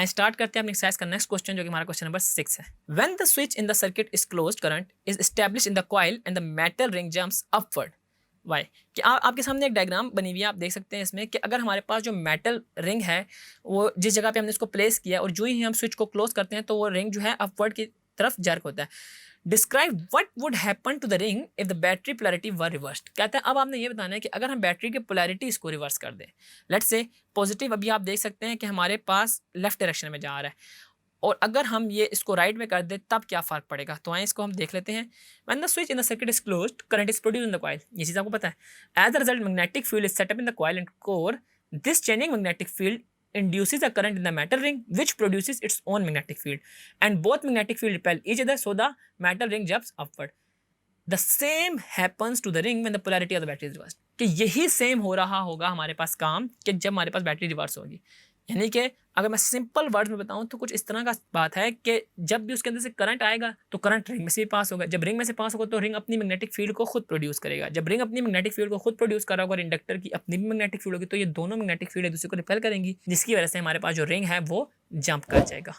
आइए स्टार्ट करते हैं अपनी एक्सरसाइज का नेक्स्ट क्वेश्चन, जो कि हमारा क्वेश्चन नंबर 6 है। When the switch in the circuit is closed, current is established in the coil and the metal ring jumps upward. Why कि आपके सामने एक डायग्राम बनी हुई है, आप देख सकते हैं इसमें कि अगर हमारे पास जो मेटल रिंग है वो जिस जगह पे हमने इसको प्लेस किया और जो ही हम स्विच को क्लोज करते हैं तो वो रिंग जो है अपवर्ड की तरफ जर्क होता है। Describe what would happen to the ring if the battery polarity were reversed. कहते हैं अब आपने ये बताना है कि अगर हम बैटरी की पोलैरिटी इसको रिवर्स कर दें, लेट्स से पॉजिटिव, अभी आप देख सकते हैं कि हमारे पास लेफ्ट डायरेक्शन में जा रहा है, और अगर हम ये इसको राइट में कर दें तब क्या फ़र्क पड़ेगा। तो आइए इसको हम देख लेते हैं। When the switch in the circuit is closed, current is produced in the coil. ये चीज़ आपको पता है। As the result magnetic field is set up in the coil and core. This changing magnetic field induces a current in the metal ring which produces its own magnetic field, and both magnetic field repel each other, so the metal ring jumps upward. The same happens to the ring when the polarity of the battery is reversed. कि यही same हो रहा होगा हमारे पास काम कि जब हमारे पास बैटरी रिवर्स होगी। यानी कि अगर मैं सिंपल वर्ड्स में बताऊं तो कुछ इस तरह का बात है कि जब भी उसके अंदर से करंट आएगा तो करंट रिंग में से भी पास होगा। जब रिंग में से पास होगा तो रिंग अपनी मैग्नेटिक फील्ड को खुद प्रोड्यूस करेगा। जब रिंग अपनी मैग्नेटिक फील्ड को खुद प्रोड्यूस कर रहा होगा और इंडक्टर की अपनी भी मैग्नेटिक फील्ड होगी, तो ये दोनों मैग्नेटिक फील्ड एक दूसरे को रिपेल करेंगी, जिसकी वजह से हमारे पास जो रिंग है वो जंप कर जाएगा।